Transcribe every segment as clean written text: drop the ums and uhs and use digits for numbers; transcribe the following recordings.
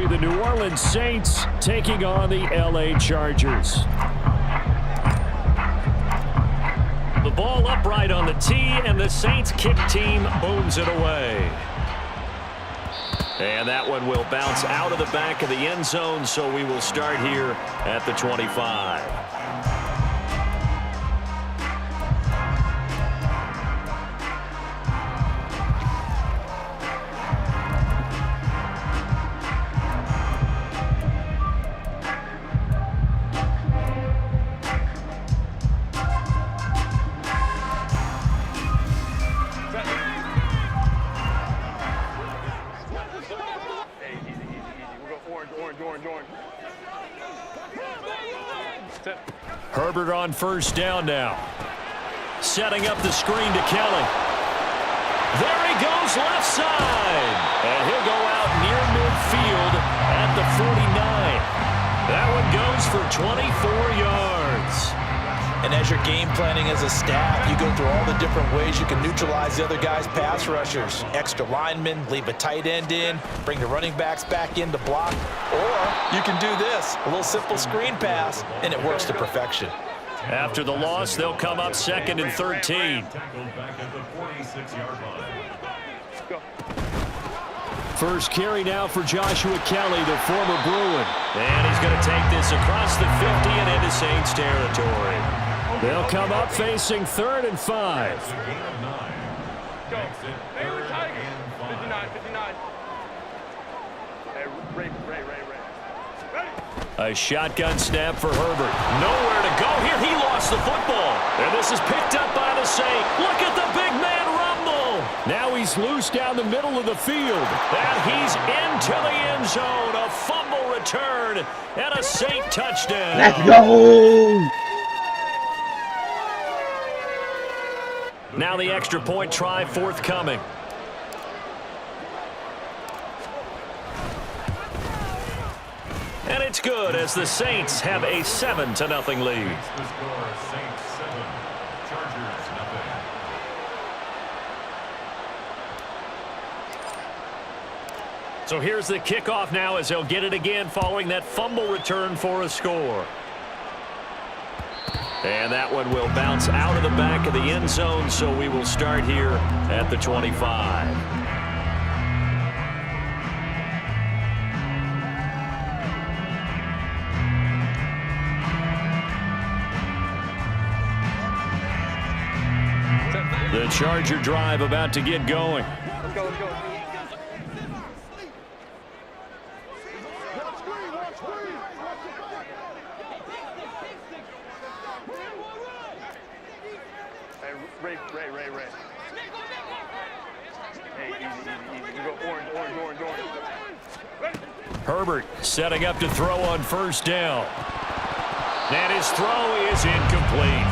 be the New Orleans Saints taking on the LA Chargers. The ball upright on the tee, and the Saints kick team booms it away. And that one will bounce out of the back of the end zone, so we will start here at the 25. Herbert on first down now. Setting up the screen to Kelly. There he goes left side. And he'll go out near midfield at the 49. That one goes for 24 yards. And as you're game planning as a staff, you go through all the different ways you can neutralize the other guy's pass rushers. Extra linemen, leave a tight end in, bring the running backs back in to block. Or you can do this, a little simple screen pass, and it works to perfection. After the loss, they'll come up 2nd and 13. First carry now for Joshua Kelly, the former Bruin. And he's going to take this across the 50 and into Saints territory. They'll come up facing 3rd and 5. A shotgun snap for Herbert. Nowhere to go here. He lost the football. And this is picked up by the Saints. Look at the big man rumble. Now he's loose down the middle of the field. And he's into the end zone. A fumble return and a Saint touchdown. Let's go! Now the extra point try forthcoming. And it's good as the Saints have a 7-0 lead. So here's the kickoff now as they'll get it again following that fumble return for a score. And that one will bounce out of the back of the end zone, so we will start here at the 25. The Charger drive about to get going. Let's go, let's go. Hey, Ray. Hey, easy. You go orange. Herbert setting up to throw on first down. And his throw is incomplete.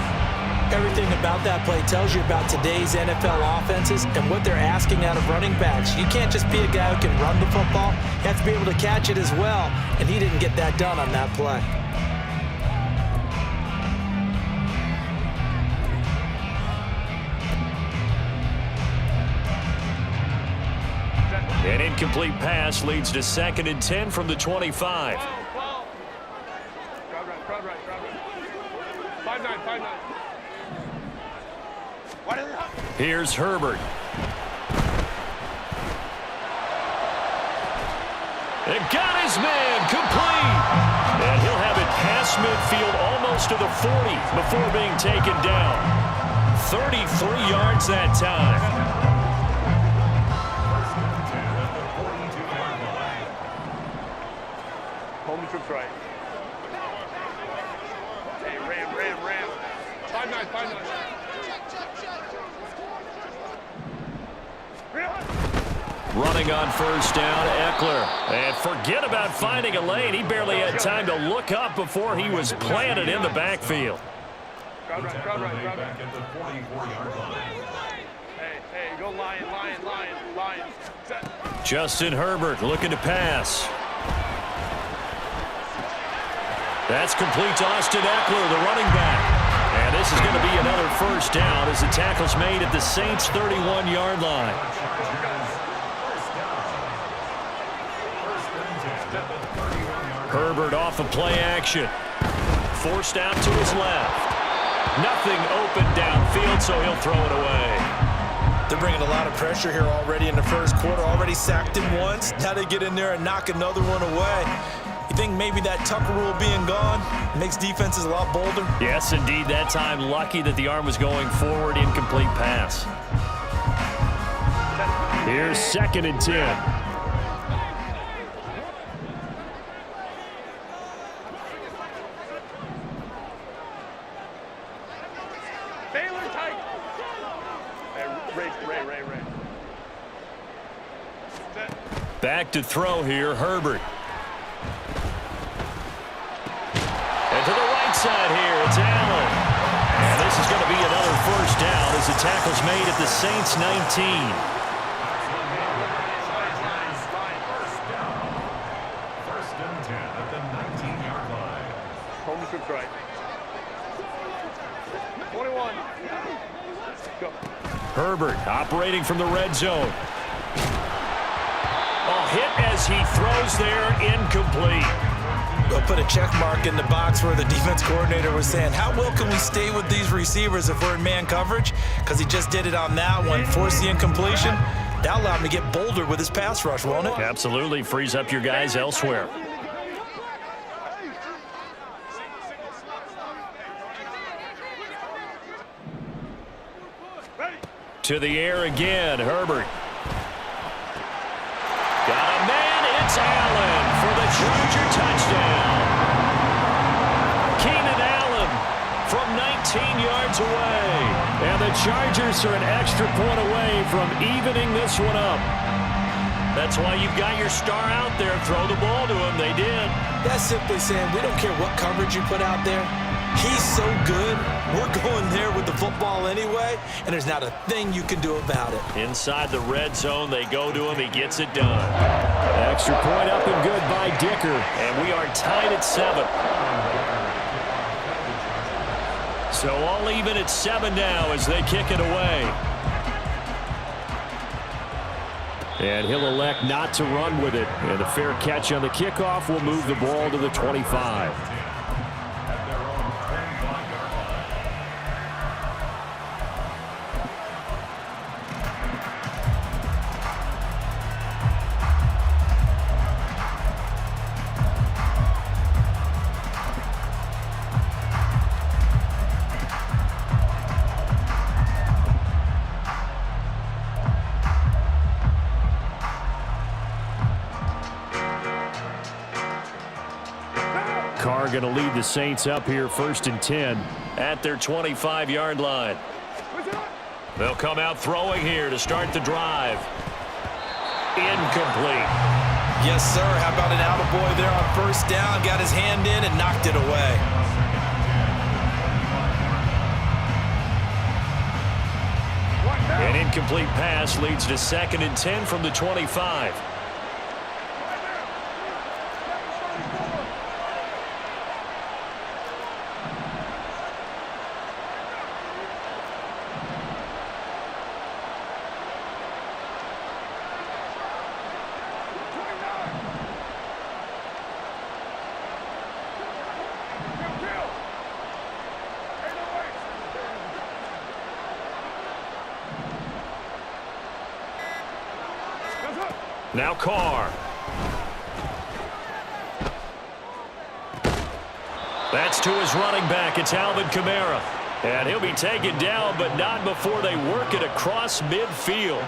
Everything about that play tells you about today's NFL offenses and what they're asking out of running backs. You can't just be a guy who can run the football. You have to be able to catch it as well, and he didn't get that done on that play. An incomplete pass leads to 2nd and 10 from the 25. Crowd right. 5-9. Here's Herbert. And got his man complete. And he'll have it past midfield almost to the 40 before being taken down. 33 yards that time. Home troops right. Hey, Ram. 5-9. Running on first down, Eckler. And forget about finding a lane. He barely had time to look up before he was planted in the backfield. Crowd right. Hey, go Lion. Justin Herbert looking to pass. That's complete to Austin Eckler, the running back. And this is going to be another first down as the tackle's made at the Saints' 31-yard line. Herbert off of play action. Forced out to his left. Nothing open downfield, so he'll throw it away. They're bringing a lot of pressure here already in the first quarter. Already sacked him once. Now they get in there and knock another one away. You think maybe that Tucker rule being gone makes defenses a lot bolder? Yes, indeed. That time, lucky that the arm was going forward. Incomplete pass. Here's 2nd and 10. Baylor tight. Hey, Ray. Set. Back to throw here, Herbert. And to the right side here, it's Allen. And this is going to be another first down as the tackle's made at the Saints 19. First and 10 at the 19-yard line. Coleman trips right. 21. Go. Herbert operating from the red zone. Oh, hit as he throws there, incomplete. They'll put a check mark in the box where the defense coordinator was saying, how well can we stay with these receivers if we're in man coverage? Because he just did it on that one, forced the incompletion. That allowed him to get bolder with his pass rush, won't it? Absolutely, frees up your guys elsewhere. To the air again, Herbert. Got a man, it's Allen for the Charger touchdown. Keenan Allen from 19 yards away. And the Chargers are an extra point away from evening this one up. That's why you've got your star out there. Throw the ball to him. They did. That's simply saying we don't care what coverage you put out there. He's so good. We're going there with the football anyway, and there's not a thing you can do about it. Inside the red zone, they go to him. He gets it done. Extra point up and good by Dicker. And we are tied at 7. So all even at 7 now as they kick it away. And he'll elect not to run with it. And a fair catch on the kickoff will move the ball to the 25. Carr going to lead the Saints up here 1st and 10 at their 25-yard line. They'll come out throwing here to start the drive. Incomplete. Yes, sir. How about an attaboy there on 1st down? Got his hand in and knocked it away. An incomplete pass leads to 2nd and 10 from the 25. Now Carr. That's to his running back. It's Alvin Kamara. And he'll be taken down, but not before they work it across midfield.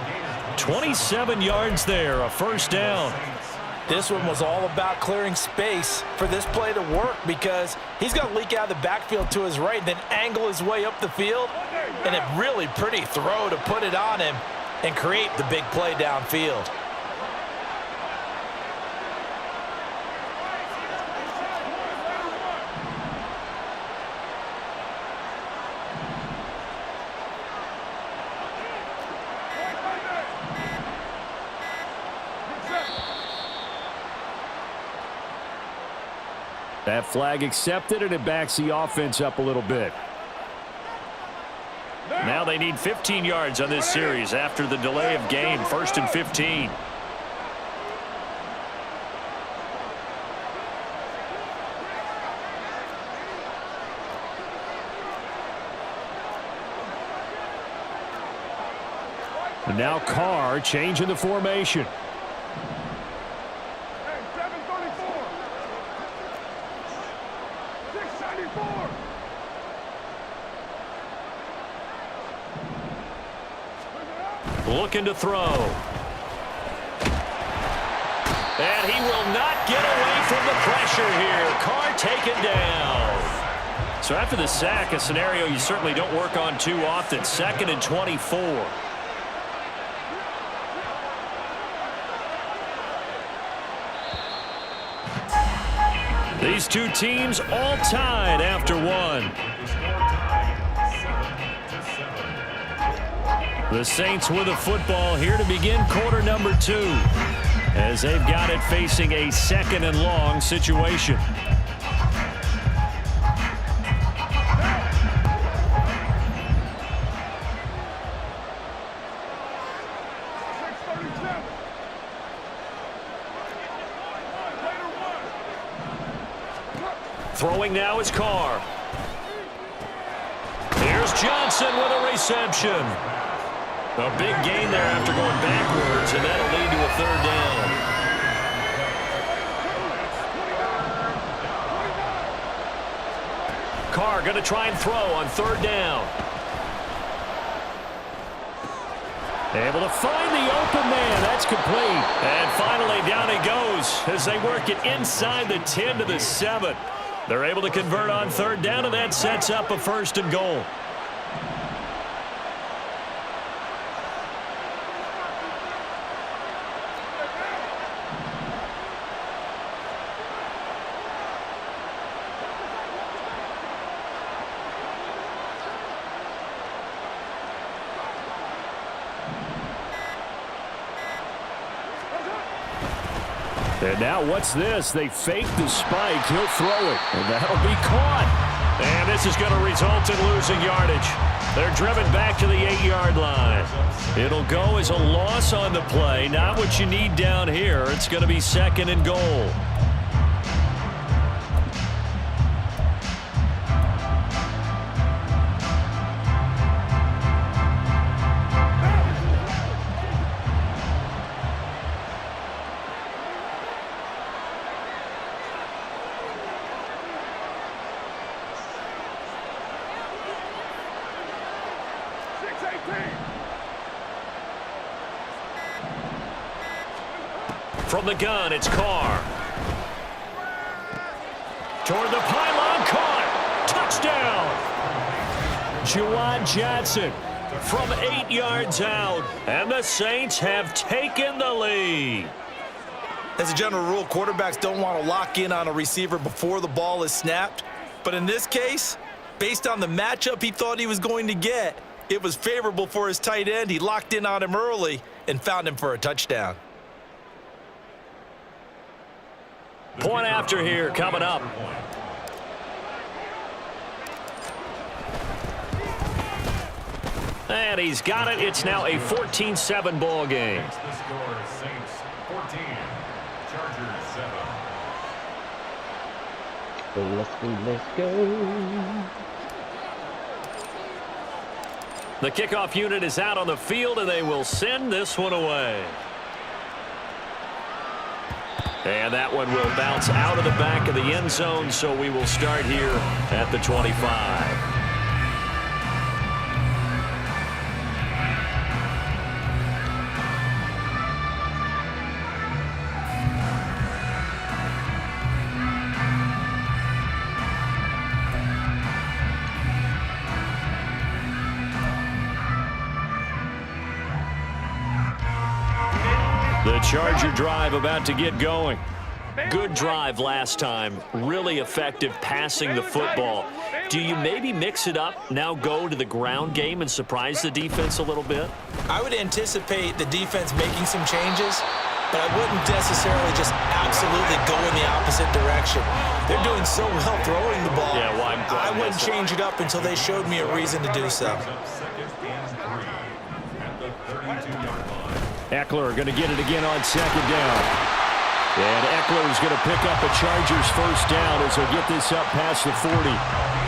27 yards there, a 1st down. This one was all about clearing space for this play to work because he's going to leak out of the backfield to his right, then angle his way up the field. And a really pretty throw to put it on him and create the big play downfield. That flag accepted, and it backs the offense up a little bit. Now they need 15 yards on this series after the delay of game. 1st and 15. And now Carr changing the formation. Hey, 734. 694. Looking to throw. And he will not get away from the pressure here. Carr taken down. So after the sack, a scenario you certainly don't work on too often. 2nd and 24. These two teams all tied after one. The score tied 7-7. The Saints with the football here to begin quarter number 2, as they've got it facing a 2nd and long situation. Throwing now is Carr. Here's Johnson with a reception. A big gain there after going backwards, and that'll lead to a 3rd down. Carr going to try and throw on 3rd down. Able to find the open man. That's complete. And finally down he goes as they work it inside the 10 to the 7. They're able to convert on 3rd down, and that sets up a 1st and goal. And now what's this? They fake the spike. He'll throw it, and that'll be caught. And this is going to result in losing yardage. They're driven back to the 8-yard line. It'll go as a loss on the play. Not what you need down here. It's going to be 2nd and goal. From the gun, it's Carr. Toward the pylon, caught. Touchdown. Juwan Johnson from 8 yards out. And the Saints have taken the lead. As a general rule, quarterbacks don't want to lock in on a receiver before the ball is snapped. But in this case, based on the matchup he thought he was going to get, it was favorable for his tight end. He locked in on him early and found him for a touchdown. Point after here coming up. And he's got it. It's now a 14-7 ball game. The score is Saints 14, Chargers 7. Let's go. The kickoff unit is out on the field, and they will send this one away. And that one will bounce out of the back of the end zone, so we will start here at the 25. The Charger drive about to get going. Good drive last time. Really effective passing the football. Do you maybe mix it up, now go to the ground game and surprise the defense a little bit? I would anticipate the defense making some changes, but I wouldn't necessarily just absolutely go in the opposite direction. They're doing so well throwing the ball. Yeah, well, I wouldn't change it up until they showed me a reason to do so. 2nd and 3 at the 32-yard line. Eckler going to get it again on 2nd down. And Eckler is going to pick up a Chargers 1st down as they get this up past the 40.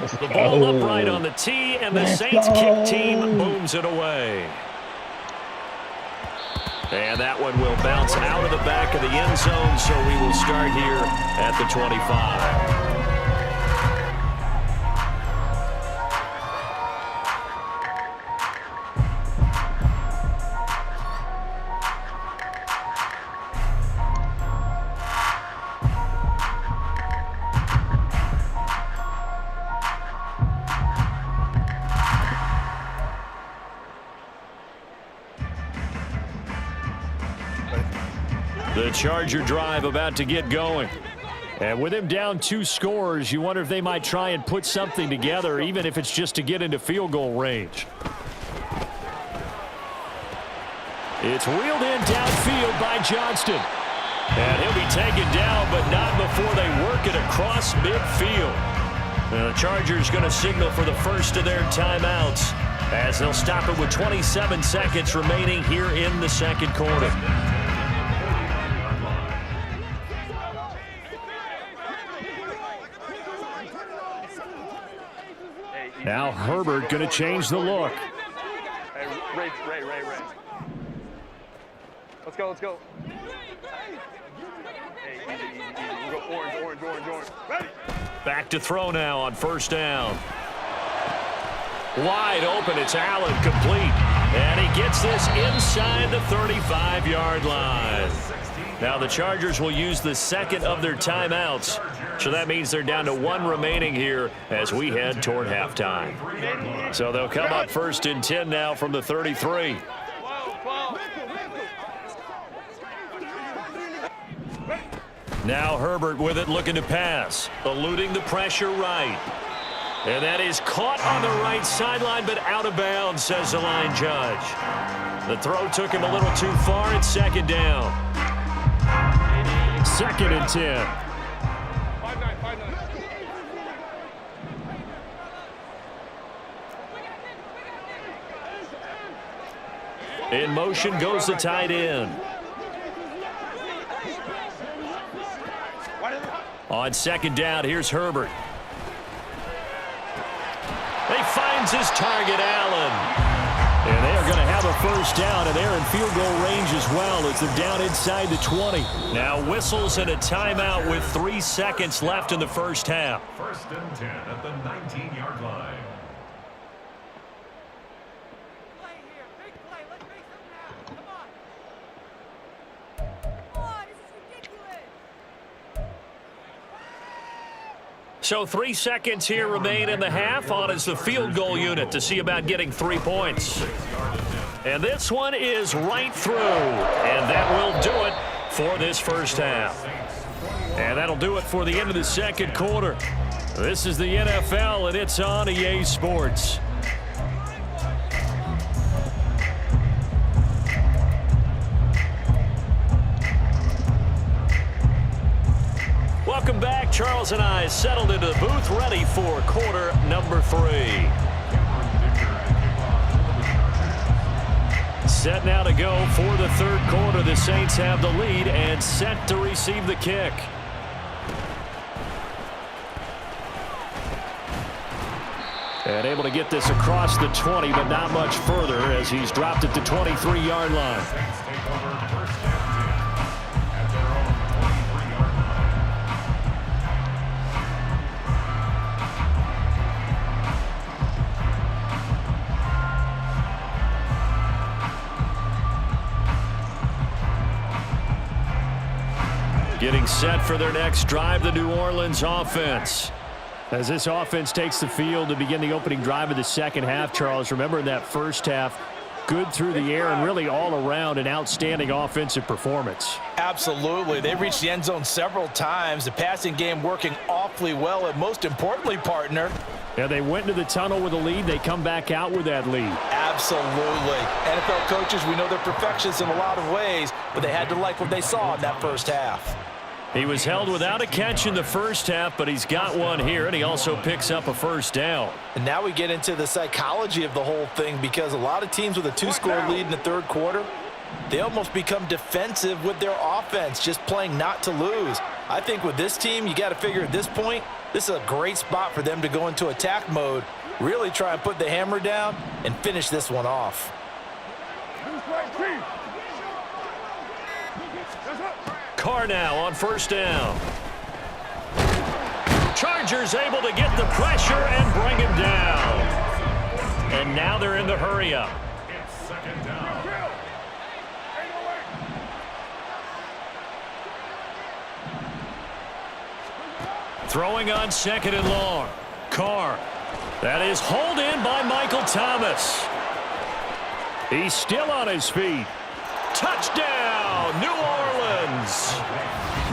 The ball upright on the tee, and the Saints kick team booms it away. And that one will bounce out of the back of the end zone, so we will start here at the 25. The Charger drive about to get going. And with him down 2 scores, you wonder if they might try and put something together, even if it's just to get into field goal range. It's wheeled in downfield by Johnston. And he'll be taken down, but not before they work it across midfield. And the Chargers going to signal for the first of their timeouts as they'll stop it with 27 seconds remaining here in the second quarter. Now Herbert going to change the look. Hey, Ray. Let's go. Hey, easy. We'll go orange. Ready? Back to throw now on first down. Wide open, it's Allen, complete. And he gets this inside the 35-yard line. Now the Chargers will use the second of their timeouts. So that means they're down to 1 remaining here as we head toward halftime. So they'll come up first and 10 now from the 33. Now Herbert with it, looking to pass. Eluding the pressure right. And that is caught on the right sideline, but out of bounds, says the line judge. The throw took him a little too far. It's second down. 2nd and 10. 5-9. In motion goes the tight end. On second down, here's Herbert. He finds his target, Allen. And they are going to have a first down, and they're in field goal range as well as they're down inside the 20. Now whistles and a timeout with 3 seconds left in the first half. 1st and 10 at the 19-yard line. So 3 seconds here remain in the half. On is the field goal unit to see about getting 3 points. And this one is right through. And that will do it for this first half. And that'll do it for the end of the second quarter. This is the NFL, and it's on EA Sports. Welcome back. Charles and I settled into the booth, ready for quarter number 3. Set now to go for the third quarter. The Saints have the lead and set to receive the kick. And able to get this across the 20, but not much further as he's dropped at the 23-yard line. Getting set for their next drive, the New Orleans offense. As this offense takes the field to begin the opening drive of the second half, Charles, remember in that first half, good through the air and really all around an outstanding offensive performance. Absolutely. They reached the end zone several times. The passing game working awfully well, and most importantly, partner. Yeah, they went into the tunnel with a lead. They come back out with that lead. Absolutely. NFL coaches, we know they're perfectionists in a lot of ways, but they had to like what they saw in that first half. He was held without a catch in the first half, but he's got one here, and he also picks up a first down. And now we get into the psychology of the whole thing, because a lot of teams with a 2-score lead in the third quarter, they almost become defensive with their offense, just playing not to lose. I think with this team, you got to figure at this point, this is a great spot for them to go into attack mode, really try and put the hammer down and finish this one off. Carr now on first down. Chargers able to get the pressure and bring him down. And now they're in the hurry up. It's second down. Throwing on second and long. Carr. That is hauled in by Michael Thomas. He's still on his feet. Touchdown, New Orleans.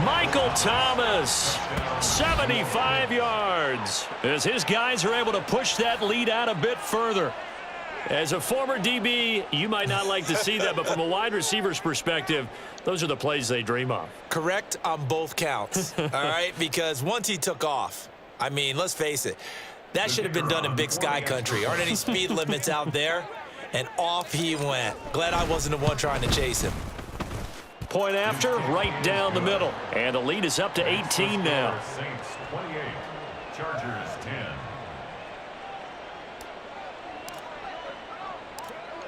Michael Thomas, 75 yards, as his guys are able to push that lead out a bit further. As a former DB, you might not like to see that, but from a wide receiver's perspective, those are the plays they dream of. Correct on both counts, all right? Because once he took off, I mean, let's face it, that should have been done in Big Sky Country. Aren't any speed limits out there? And off he went. Glad I wasn't the one trying to chase him. Point after, right down the middle. And the lead is up to 18 now. Saints 28, Chargers 10.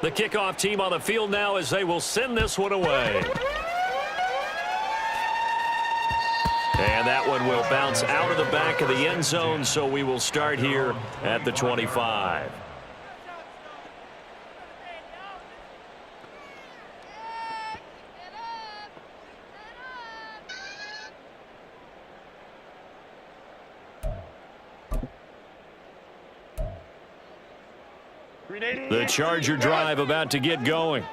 The kickoff team on the field now as they will send this one away. And that one will bounce out of the back of the end zone, so we will start here at the 25. The Charger drive about to get going.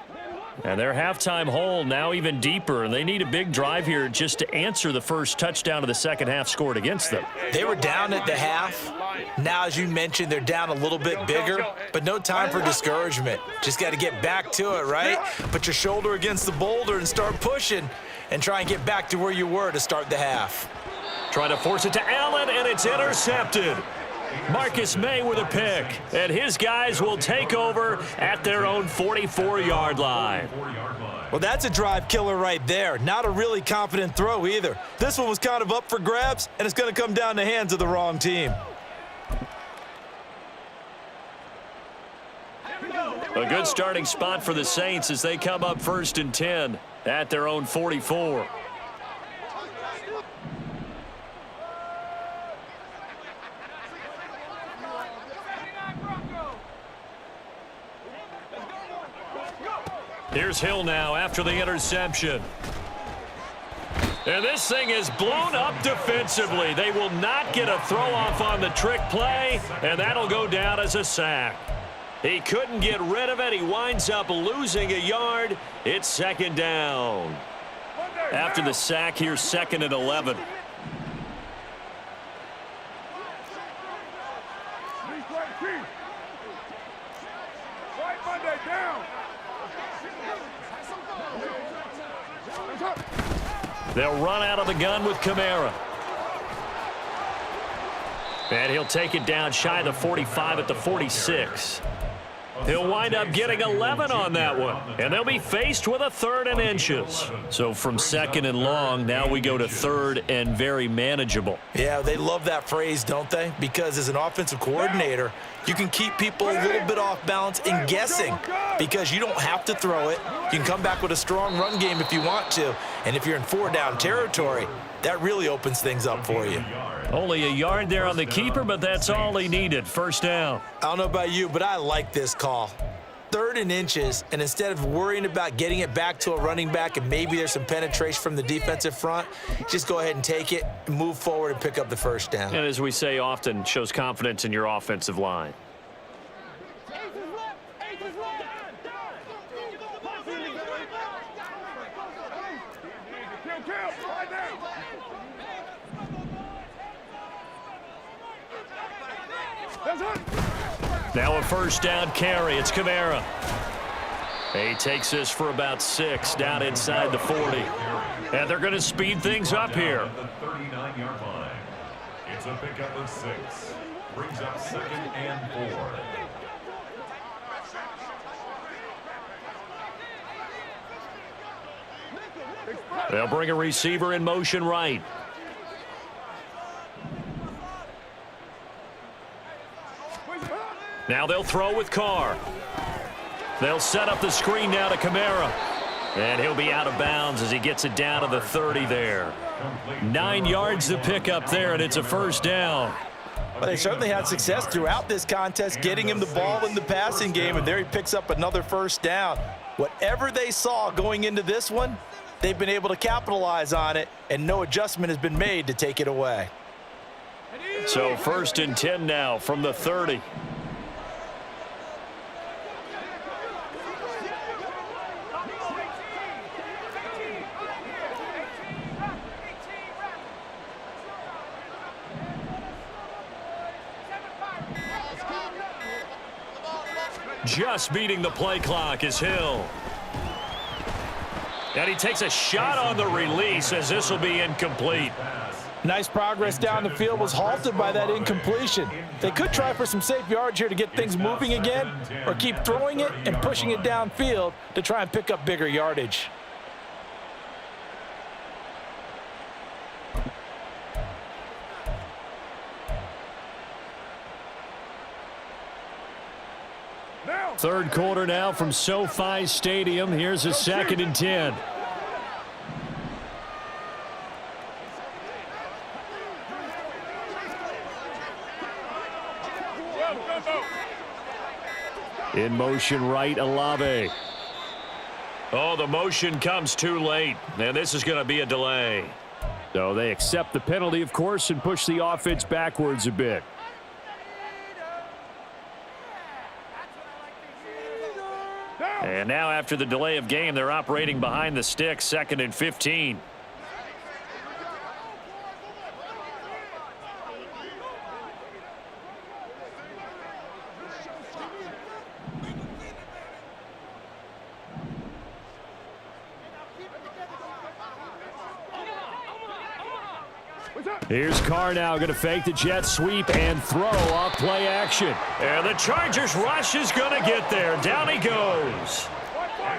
And their halftime hole now even deeper, and they need a big drive here just to answer the first touchdown of the second half scored against them. They were down at the half. Now, as you mentioned, they're down a little bit bigger, but no time for discouragement. Just got to get back to it, right? Put your shoulder against the boulder and start pushing and try and get back to where you were to start the half. Trying to force it to Allen, and it's intercepted. Marcus May with a pick, and his guys will take over at their own 44-yard line. Well, that's a drive killer right there. Not a really confident throw either. This one was kind of up for grabs, and it's going to come down the hands of the wrong team. A good starting spot for the Saints as they come up 1st and 10 at their own 44. Here's Hill now after the interception. And this thing is blown up defensively. They will not get a throw off on the trick play, and that'll go down as a sack. He couldn't get rid of it. He winds up losing a yard. It's second down. After the sack, here's 2nd and 11. They'll run out of the gun with Kamara. And he'll take it down shy of the 45 at the 46. He'll wind up getting 11 on that one. And they'll be faced with a 3rd and inches. So from 2nd and long, now we go to 3rd and very manageable. Yeah, they love that phrase, don't they? Because as an offensive coordinator, you can keep people a little bit off balance and guessing because you don't have to throw it. You can come back with a strong run game if you want to. And if you're in 4-down territory, that really opens things up for you. Only a yard there on the keeper, but that's all he needed. 1st down. I don't know about you, but I like this call. 3rd and inches, and instead of worrying about getting it back to a running back and maybe there's some penetration from the defensive front, just go ahead and take it, move forward, and pick up the 1st down. And as we say often, shows confidence in your offensive line. Now a 1st down carry. It's Kamara. He takes this for about 6 down inside the 40. And they're going to speed things up here. The 39-yard line. It's a pickup of 6. Brings up 2nd and 4. They'll bring a receiver in motion right. Now they'll throw with Carr. They'll set up the screen now to Kamara. And he'll be out of bounds as he gets it down to the 30 there. 9 yards to pick up there, and it's a first down. Well, they certainly had success throughout this contest, getting him the ball in the passing game, and there he picks up another first down. Whatever they saw going into this one, they've been able to capitalize on it, and no adjustment has been made to take it away. So 1st and 10 now from the 30. Just beating the play clock is Hill. And he takes a shot on the release as this will be incomplete. Nice progress down the field, was halted by that incompletion. They could try for some safe yards here to get things moving again, or keep throwing it and pushing it downfield to try and pick up bigger yardage. Third quarter now from SoFi Stadium. Here's a 2nd and 10. In motion right, Olave. Oh, the motion comes too late, and this is going to be a delay. So they accept the penalty, of course, and push the offense backwards a bit. And now after the delay of game, they're operating behind the sticks, 2nd and 15. Here's Carr now going to fake the jet sweep and throw off play action. And the Chargers rush is going to get there. Down he goes.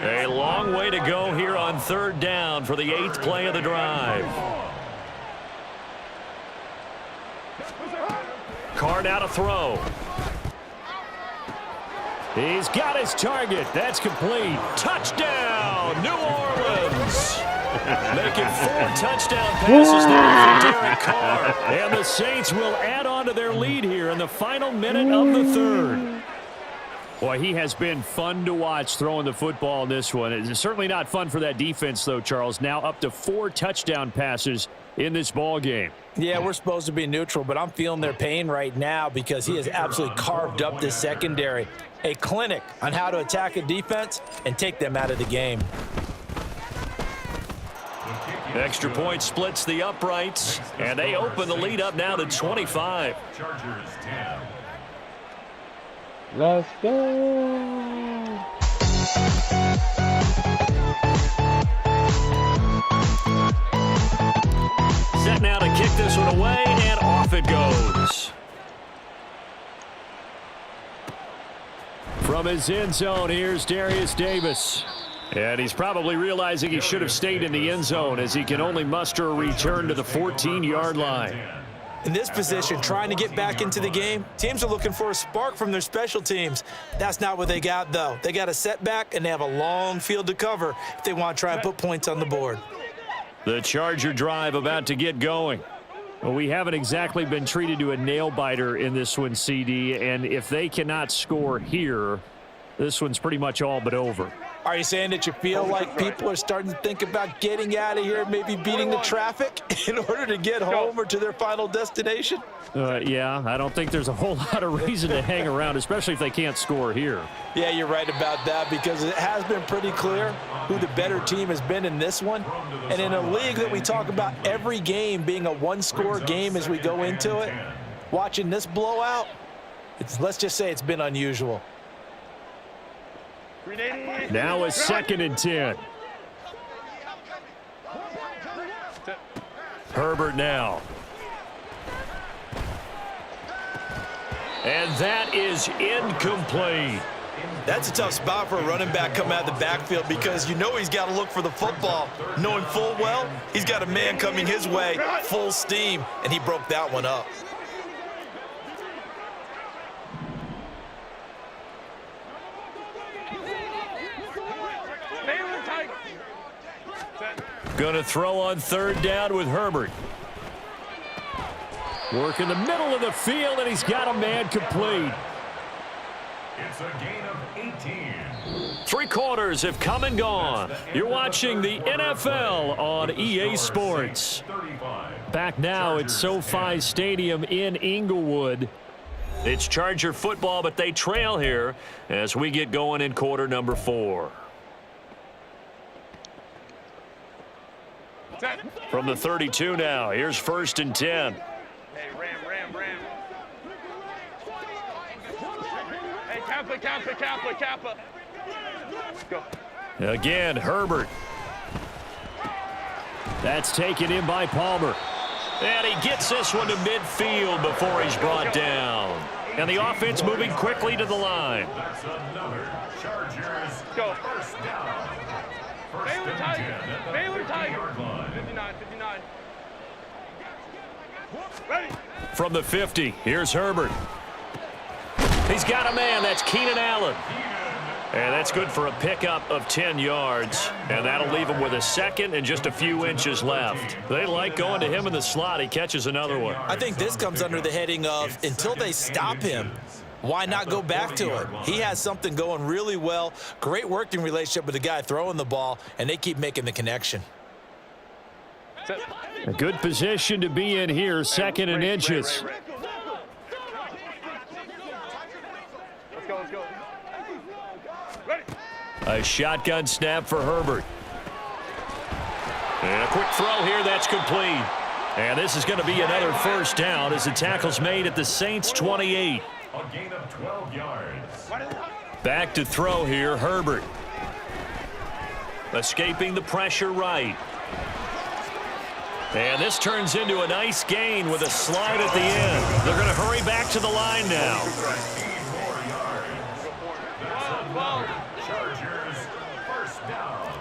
A long way to go here on 3rd down for the 8th play of the drive. Carr now to throw. He's got his target. That's complete. Touchdown, New Orleans. Making 4 touchdown passes now for Derek Carr. And the Saints will add on to their lead here in the final minute of the 3rd. Boy, he has been fun to watch throwing the football in this one. It's certainly not fun for that defense, though, Charles. Now up to 4 touchdown passes in this ball game. Yeah, we're supposed to be neutral, but I'm feeling their pain right now because he has absolutely carved up this secondary. A clinic on how to attack a defense and take them out of the game. Extra point splits the uprights, and they open the lead up now to 25. Chargers 10. Let's go. Set now to kick this one away, and off it goes. From his end zone, here's Darius Davis. And he's probably realizing he should have stayed in the end zone as he can only muster a return to the 14-yard line. In this position, trying to get back into the game, teams are looking for a spark from their special teams. That's not what they got, though. They got a setback, and they have a long field to cover if they want to try and put points on the board. The Charger drive about to get going. Well, we haven't exactly been treated to a nail-biter in this one, CD, and if they cannot score here, this one's pretty much all but over. Are you saying that you feel like people are starting to think about getting out of here, maybe beating the traffic in order to get home or to their final destination? Yeah, I don't think there's a whole lot of reason to hang around, especially if they can't score here. Yeah, you're right about that because it has been pretty clear who the better team has been in this one. And in a league that we talk about every game being a one-score game as we go into it, watching this blowout, let's just say it's been unusual. Now a 2nd and 10. Herbert now. And that is incomplete. That's a tough spot for a running back coming out of the backfield because you know he's got to look for the football, knowing full well he's got a man coming his way full steam, and he broke that one up. Going to throw on third down with Herbert. Work in the middle of the field, and he's got a man complete. It's a gain of 18. 3 quarters have come and gone. You're watching the NFL on EA Sports. 35. Back now at SoFi Stadium in Inglewood. It's Charger football, but they trail here as we get going in quarter number 4. From the 32 now, here's 1st and 10. Hey, Ram. Hey, Kappa. Go. Again, Herbert. That's taken in by Palmer. And he gets this one to midfield before he's brought down. And the offense moving quickly to the line. That's another Chargers Go. first down. First Baylor and 10 Tiger. at the Baylor 50-yard Tiger. line. 59. Ready. From the 50, here's Herbert. He's got a man. That's Keenan Allen. And that's good for a pickup of 10 yards. And that'll leave him with a second and just a few inches left. They like going to him in the slot. He catches another one. I think this comes under the heading of until they stop him, why not go back to it? He has something going really well. Great working relationship with the guy throwing the ball, and they keep making the connection. Set. A good position to be in here, second and inches. Ray. Let's go. Ready. A shotgun snap for Herbert. And a quick throw here, that's complete. And this is going to be another first down as the tackle's made at the Saints 28. A gain of 12 yards. Back to throw here, Herbert. Escaping the pressure right. And this turns into a nice gain with a slide at the end. They're going to hurry back to the line now. 15 more yards. That's another Chargers first down.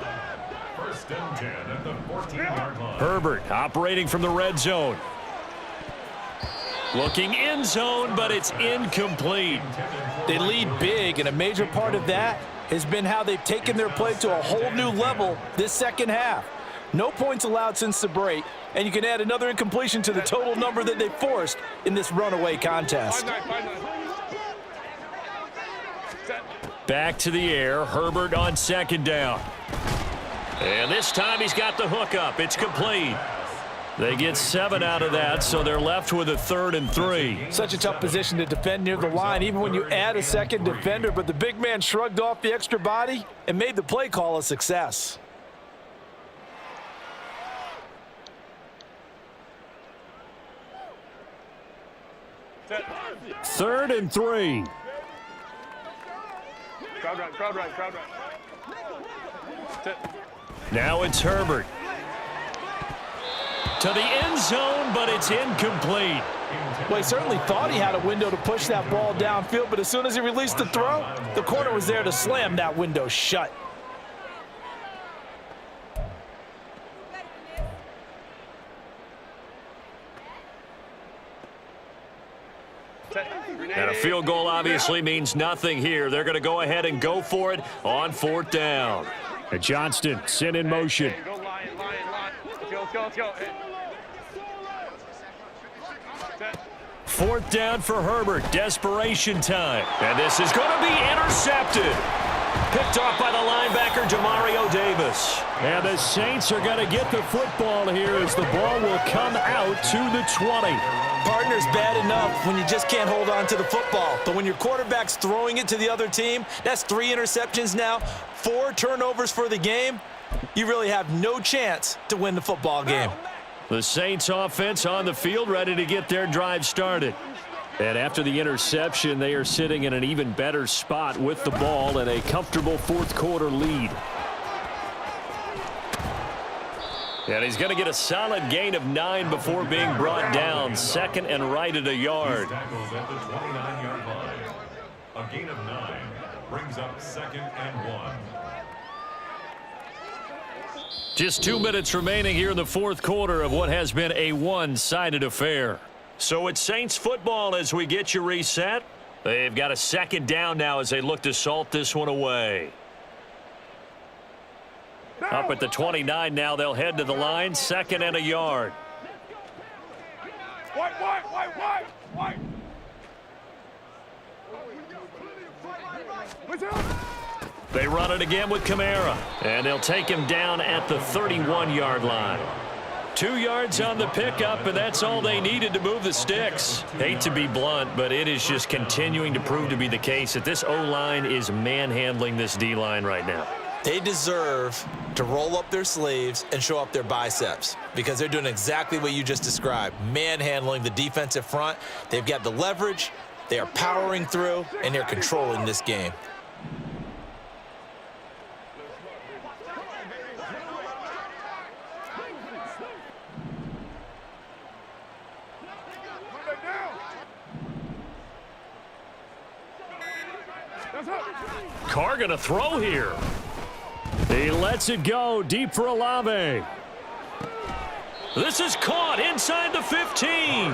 First and 10 at the 14-yard line. Herbert operating from the red zone. Looking end zone, but it's incomplete. They lead big, and a major part of that has been how they've taken their play to a whole new level this second half. No points allowed since the break, and you can add another incompletion to the total number that they forced in this runaway contest. 5-9. Set. Back to the air, Herbert on second down. And this time he's got the hook up. It's complete. They get 7 out of that, so they're left with a 3rd and 3. Such a tough position to defend near the line, even when you add a second defender, but the big man shrugged off the extra body and made the play call a success. Set. 3rd and 3. Crowd right. Set. Now it's Herbert. To the end zone, but it's incomplete. Well, he certainly thought he had a window to push that ball downfield, but as soon as he released the throw, the corner was there to slam that window shut. And a field goal obviously means nothing here. They're going to go ahead and go for it on 4th down. And Johnston sent in motion. Hey, go Lion. Let's go. Hey. Set. 4th down for Herbert. Desperation time. And this is going to be intercepted. Picked off by the linebacker, Demario Davis. And the Saints are going to get the football here as the ball will come out to the 20. Partner's bad enough when you just can't hold on to the football. But when your quarterback's throwing it to the other team, that's 3 interceptions now, 4 turnovers for the game. You really have no chance to win the football game. The Saints offense on the field ready to get their drive started. And after the interception, they are sitting in an even better spot with the ball and a comfortable 4th quarter lead. And he's going to get a solid gain of 9 before being brought down. 2nd and right at a yard. Tackles at the 29-yard line. A gain of 9 brings up 2nd and 1. Just 2 minutes remaining here in the 4th quarter of what has been a one-sided affair. So it's Saints football as we get you reset. They've got a 2nd down now as they look to salt this one away. Up at the 29 now, they'll head to the line, 2nd and a yard. White. They run it again with Kamara, and they'll take him down at the 31-yard line. 2 yards on the pickup, and that's all they needed to move the sticks. Hate to be blunt, but it is just continuing to prove to be the case that this O-line is manhandling this D-line right now. They deserve to roll up their sleeves and show up their biceps because they're doing exactly what you just described, manhandling the defensive front. They've got the leverage, they are powering through, and they're controlling this game. Carr going to throw here. He lets it go deep for Olave. This is caught inside the 15.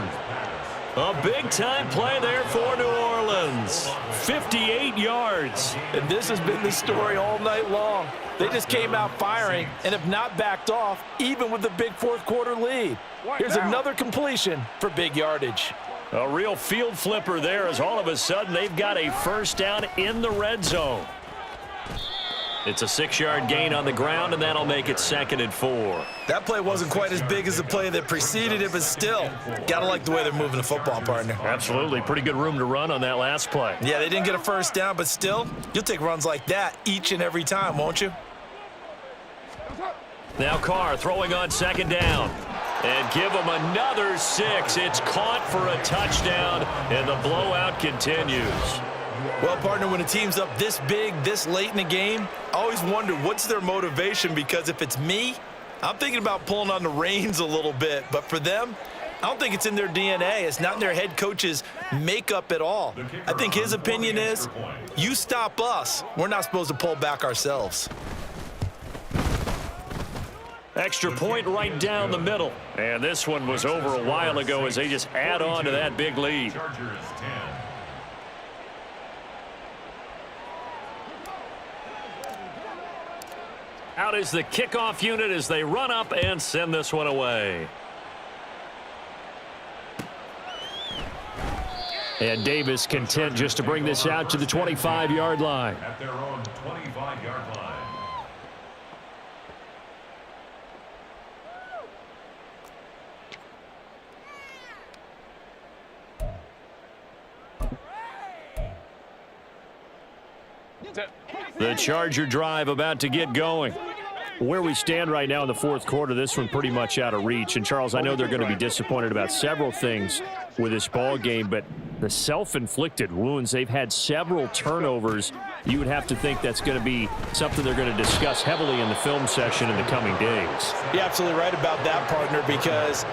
A big-time play there for New Orleans. 58 yards. And this has been the story all night long. They just came out firing and have not backed off, even with the big fourth-quarter lead. Here's another completion for big yardage. A real field flipper there as all of a sudden they've got a first down in the red zone. It's a 6-yard gain on the ground, and that'll make it 2nd and 4. That play wasn't quite as big as the play that preceded it, but still, gotta like the way they're moving the football, partner. Absolutely. Pretty good room to run on that last play. Yeah, they didn't get a first down, but still, you'll take runs like that each and every time, won't you? Now Carr throwing on 2nd down. And give them another 6. It's caught for a touchdown, and the blowout continues. Well, partner, when a team's up this big, this late in the game, I always wonder what's their motivation, because if it's me, I'm thinking about pulling on the reins a little bit. But for them, I don't think it's in their DNA. It's not in their head coach's makeup at all. I think his opinion is, you stop us, we're not supposed to pull back ourselves. Extra point right down the middle. And this one was over a while ago as they just add on to that big lead. Chargers 10. Out is the kickoff unit as they run up and send this one away. And Davis content just to bring this out to the 25-yard line. At their own 25-yard line. The Charger drive about to get going. Where we stand right now in the fourth quarter, this one pretty much out of reach. And, Charles, I know they're going to be disappointed about several things with this ball game, but the self-inflicted wounds, they've had several turnovers. You would have to think that's going to be something they're going to discuss heavily in the film session in the coming days. You're absolutely right about that, partner, because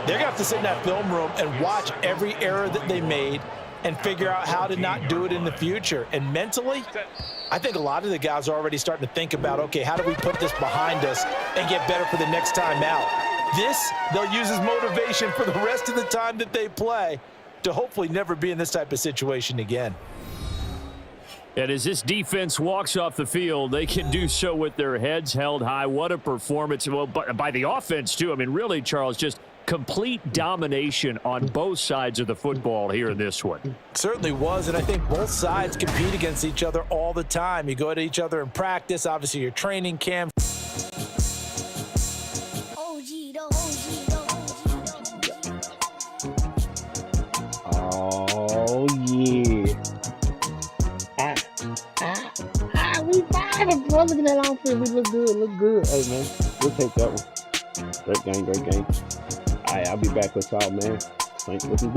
they're going to have to sit in that film room and watch every error that they made and figure out how to not do it in the future. And mentally, I think a lot of the guys are already starting to think about, okay, how do we put this behind us and get better for the next time out? This, they'll use as motivation for the rest of the time that they play to hopefully never be in this type of situation again. And as this defense walks off the field, they can do so with their heads held high. What a performance. Well, by the offense, too. I mean, really, Charles, just complete domination on both sides of the football here in this one. Certainly was, and I think both sides compete against each other all the time. You go at each other in practice, obviously your training camp. Oh, yeah. We fighting, bro. Look at that outfit. We look good. Hey, man, we'll take that one. Great game. All right, I'll be back with y'all, man. Thanks for listening.